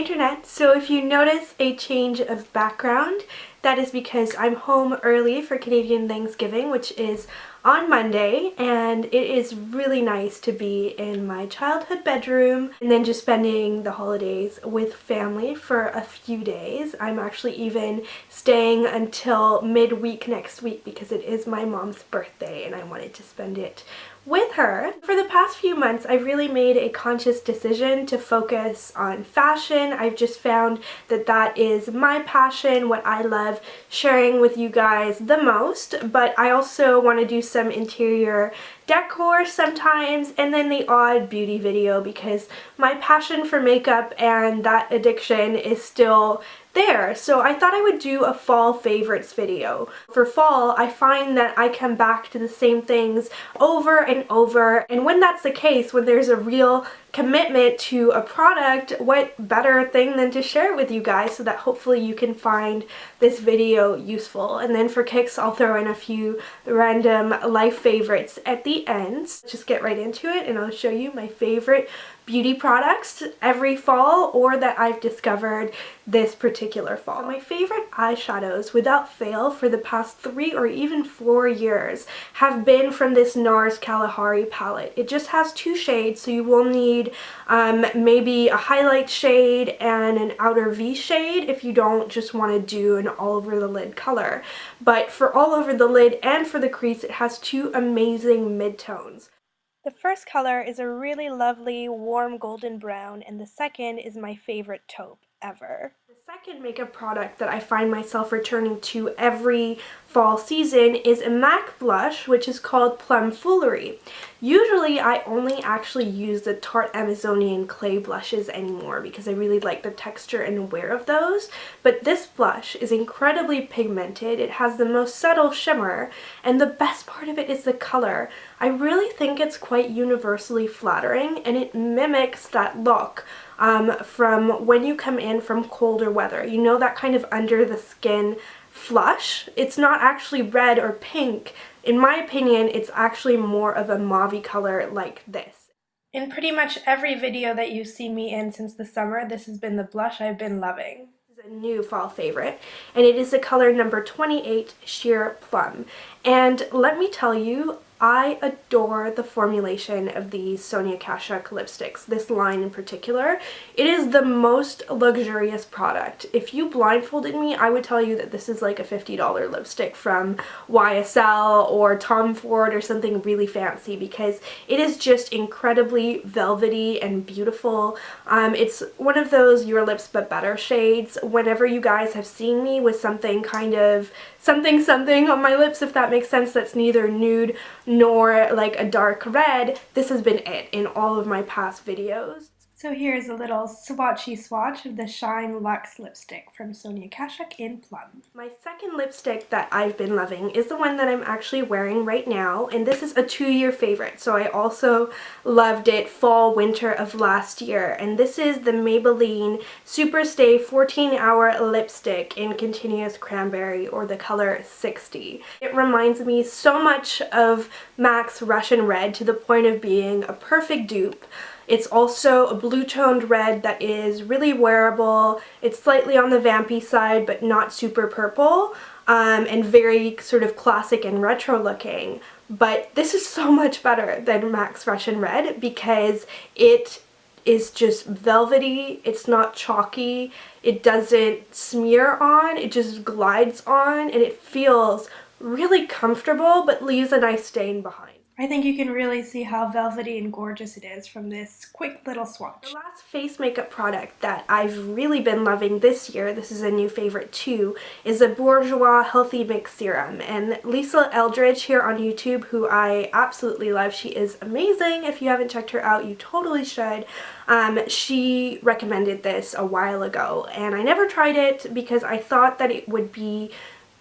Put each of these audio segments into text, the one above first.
internet. So if you notice a change of background, that is because I'm home early for Canadian Thanksgiving, which is on Monday, and it is really nice to be in my childhood bedroom and then just spending the holidays with family for a few days. I'm actually even staying until midweek next week because it is my mom's birthday and I wanted to spend it with her. For the past few months, I've really made a conscious decision to focus on fashion. I've just found that that is my passion, what I love sharing with you guys the most, but I also want to do some interior decor sometimes and then the odd beauty video because my passion for makeup and that addiction is still there. So I thought I would do a fall favorites video. For fall, I find that I come back to the same things over and over, and when that's the case, when there's a real commitment to a product, what better thing than to share it with you guys so that hopefully you can find this video useful. And then for kicks, I'll throw in a few random life favorites at the end. Just get right into it and I'll show you my favorite beauty products every fall or that I've discovered this particular fall. So my favorite eyeshadows without fail for the past 3 or even 4 years have been from this NARS Kalahari palette. It just has 2 shades, so you will need maybe a highlight shade and an outer V shade if you don't just want to do an all over the lid color. But for all over the lid and for the crease, it has 2 amazing midtones. The first color is a really lovely warm golden brown, and the second is my favorite taupe ever. The second makeup product that I find myself returning to every fall season is a MAC blush, which is called Plum Foolery. Usually I only actually use the Tarte Amazonian clay blushes anymore because I really like the texture and wear of those, but this blush is incredibly pigmented. It has the most subtle shimmer, and the best part of it is the color. I really think it's quite universally flattering, and it mimics that look from when you come in from colder weather. You know, that kind of under the skin flush. It's not actually red or pink. In my opinion, it's actually more of a mauve color like this. In pretty much every video that you've seen me in since the summer, this has been the blush I've been loving. This is a new fall favorite, and it is the color number 28 Sheer Plum. And let me tell you, I adore the formulation of these Sonia Kashuk lipsticks, this line in particular. It is the most luxurious product. If you blindfolded me, I would tell you that this is like a $50 lipstick from YSL or Tom Ford or something really fancy because it is just incredibly velvety and beautiful. It's one of those Your Lips But Better shades. Whenever you guys have seen me with something kind of something on my lips, if that makes sense, that's neither nude nor like a dark red, this has been it in all of my past videos. So here's a little swatchy swatch of the Shine Luxe lipstick from Sonia Kashuk in Plum. My second lipstick that I've been loving is the one that I'm actually wearing right now, and this is a 2-year favorite, so I also loved it fall winter of last year, and this is the Maybelline Superstay 14-Hour Lipstick in Continuous Cranberry, or the color 60. It reminds me so much of MAC's Russian Red to the point of being a perfect dupe. It's also a blue-toned red that is really wearable. It's slightly on the vampy side, but not super purple, and very sort of classic and retro looking. But this is so much better than MAC's Russian Red because it is just velvety, it's not chalky, it doesn't smear on, it just glides on, and it feels really comfortable but leaves a nice stain behind. I think you can really see how velvety and gorgeous it is from this quick little swatch. The last face makeup product that I've really been loving this year, this is a new favorite too, is the Bourjois Healthy Mix Serum. And Lisa Eldridge here on YouTube, who I absolutely love, she is amazing. If you haven't checked her out, you totally should. She recommended this a while ago, and I never tried it because I thought that it would be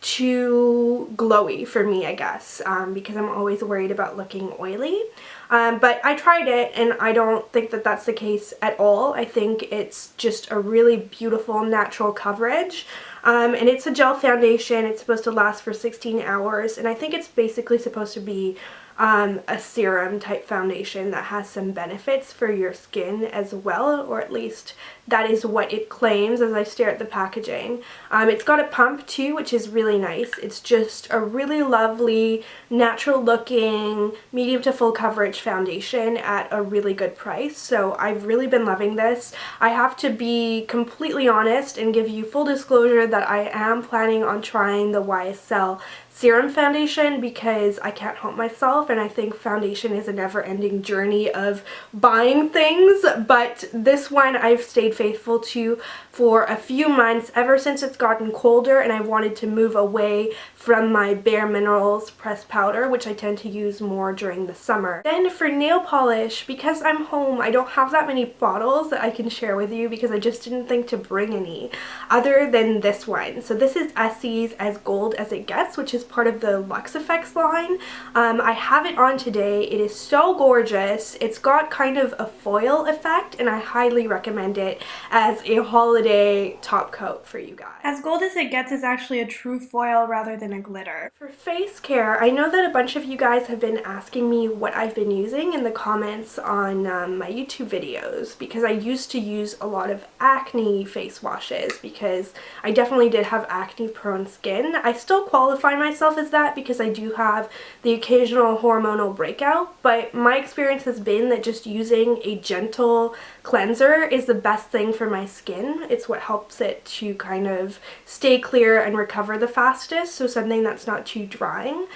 too glowy for me, I guess, because I'm always worried about looking oily. But I tried it and I don't think that that's the case at all. I think it's just a really beautiful natural coverage. And it's a gel foundation. It's supposed to last for 16 hours, and I think it's basically supposed to be a serum type foundation that has some benefits for your skin as well, or at least that is what it claims as I stare at the packaging. It's got a pump too, which is really nice. It's just a really lovely, natural looking, medium to full coverage foundation at a really good price. So I've really been loving this. I have to be completely honest and give you full disclosure that I am planning on trying the YSL serum foundation because I can't help myself, and I think foundation is a never-ending journey of buying things, but this one I've stayed faithful to for a few months ever since it's gotten colder and I wanted to move away from my Bare Minerals pressed powder, which I tend to use more during the summer. Then for nail polish, because I'm home, I don't have that many bottles that I can share with you because I just didn't think to bring any other than this one. So this is Essie's As Gold As It Gets, which is part of the Luxe Effects line. I have it on today. It is so gorgeous. It's got kind of a foil effect, and I highly recommend it as a holiday top coat for you guys. As Gold As It Gets is actually a true foil rather than a glitter. For face care, I know that a bunch of you guys have been asking me what I've been using in the comments on my YouTube videos, because I used to use a lot of acne face washes because I definitely did have acne prone skin. I still qualify myself as that because I do have the occasional hormonal breakout, but my experience has been that just using a gentle cleanser is the best thing for my skin. It's what helps it to kind of stay clear and recover the fastest, so something that's not too drying.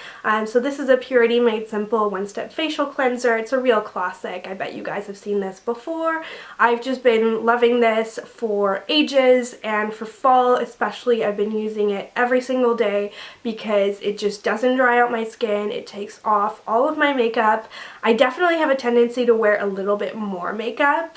So this is a Purity Made Simple one-step facial cleanser. It's a real classic. I bet you guys have seen this before. I've just been loving this for ages, and for fall especially I've been using it every single day because it just doesn't dry out my skin. It takes off all of my makeup. I definitely have a tendency to wear a little bit more makeup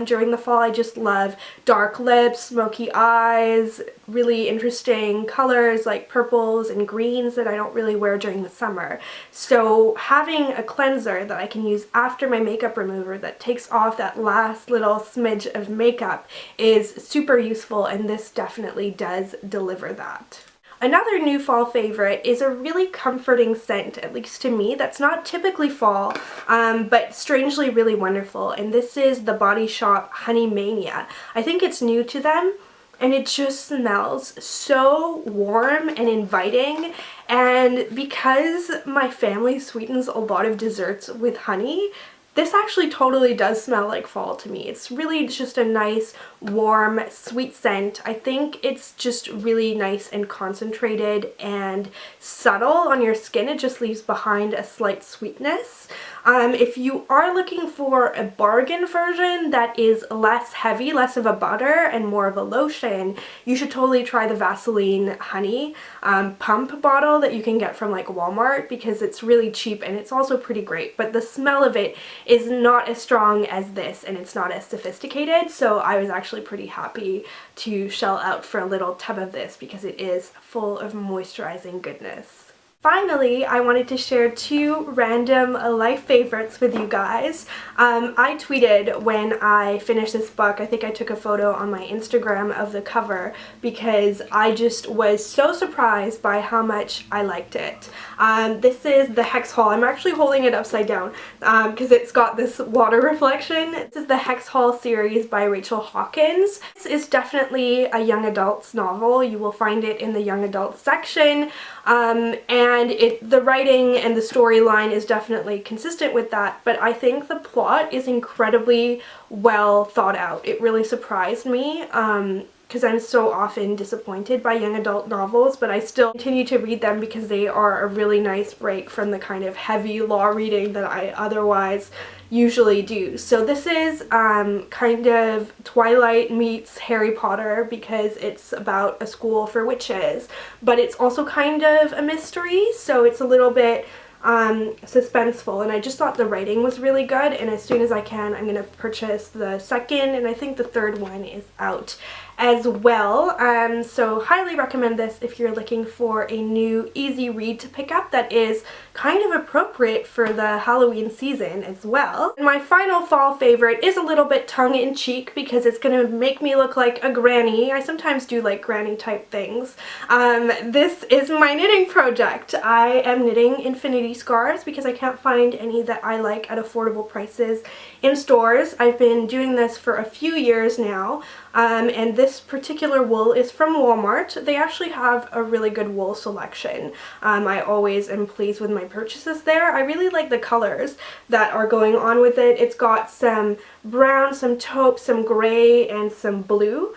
during the fall. I just love dark lips, smoky eyes, really interesting colors like purples and greens that I don't really wear during the summer. So having a cleanser that I can use after my makeup remover that takes off that last little smidge of makeup is super useful, and this definitely does deliver that. Another new fall favorite is a really comforting scent, at least to me, that's not typically fall, but strangely really wonderful, and this is the Body Shop Honey Mania. I think it's new to them, and it just smells so warm and inviting, and because my family sweetens a lot of desserts with honey, this actually totally does smell like fall to me. It's really just a nice, warm, sweet scent. I think it's just really nice and concentrated and subtle on your skin. It just leaves behind a slight sweetness. If you are looking for a bargain version that is less heavy, less of a butter, and more of a lotion, you should totally try the Vaseline Honey pump bottle that you can get from like Walmart, because it's really cheap and it's also pretty great, but the smell of it is not as strong as this and it's not as sophisticated, so I was actually pretty happy to shell out for a little tub of this because it is full of moisturizing goodness. Finally, I wanted to share two random life favorites with you guys. I tweeted when I finished this book. I think I took a photo on my Instagram of the cover because I just was so surprised by how much I liked it. This is the Hex Haul. I'm actually holding it upside down because it's got this water reflection. This is the Hex Haul series by Rachel Hawkins. This is definitely a young adult's novel. You will find it in the young adult section. And the writing and the storyline is definitely consistent with that, but I think the plot is incredibly well thought out. It really surprised me because I'm so often disappointed by young adult novels, but I still continue to read them because they are a really nice break from the kind of heavy law reading that I otherwise usually do. So this is kind of Twilight meets Harry Potter because it's about a school for witches, but it's also kind of a mystery, so it's a little bit suspenseful, and I just thought the writing was really good, and as soon as I can I'm going to purchase the second, and I think the third one is out as well. So highly recommend this if you're looking for a new easy read to pick up that is kind of appropriate for the Halloween season as well. And my final fall favorite is a little bit tongue-in-cheek because it's going to make me look like a granny. I sometimes do like granny type things. This is my knitting project. I am knitting infinity scarves because I can't find any that I like at affordable prices in stores. I've been doing this for a few years now, and this particular wool is from Walmart. They actually have a really good wool selection. I always am pleased with my purchases there. I really like the colors that are going on with it. It's got some brown, some taupe, some gray, and some blue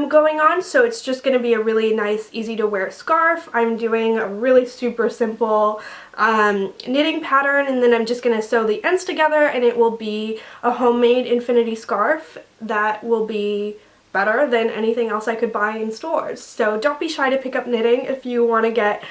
going on, so it's just going to be a really nice, easy to wear scarf. I'm doing a really super simple knitting pattern, and then I'm just going to sew the ends together, and it will be a homemade infinity scarf that will be better than anything else I could buy in stores. So don't be shy to pick up knitting if you want to get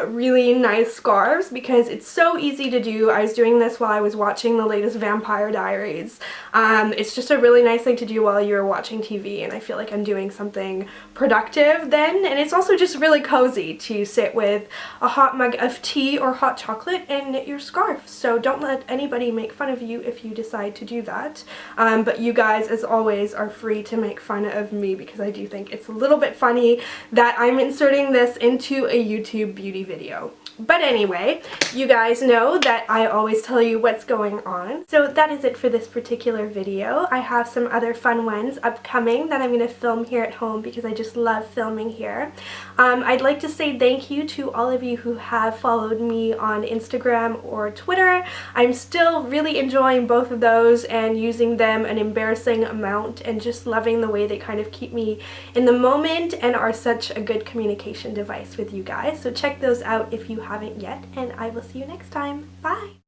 really nice scarves, because it's so easy to do. I was doing this while I was watching the latest Vampire Diaries. It's just a really nice thing to do while you're watching TV, and I feel like I'm doing something productive then, and it's also just really cozy to sit with a hot mug of tea or hot chocolate and knit your scarf. So don't let anybody make fun of you if you decide to do that. But you guys, as always, are free to make fun of me because I do think it's a little bit funny that I'm inserting this into a YouTube beauty video. But anyway, you guys know that I always tell you what's going on. So that is it for this particular video. I have some other fun ones upcoming that I'm going to film here at home because I just love filming here. I'd like to say thank you to all of you who have followed me on Instagram or Twitter. I'm still really enjoying both of those and using them an embarrassing amount, and just loving the way they kind of keep me in the moment and are such a good communication device with you guys. So check those out if you haven't yet, and I will see you next time. Bye!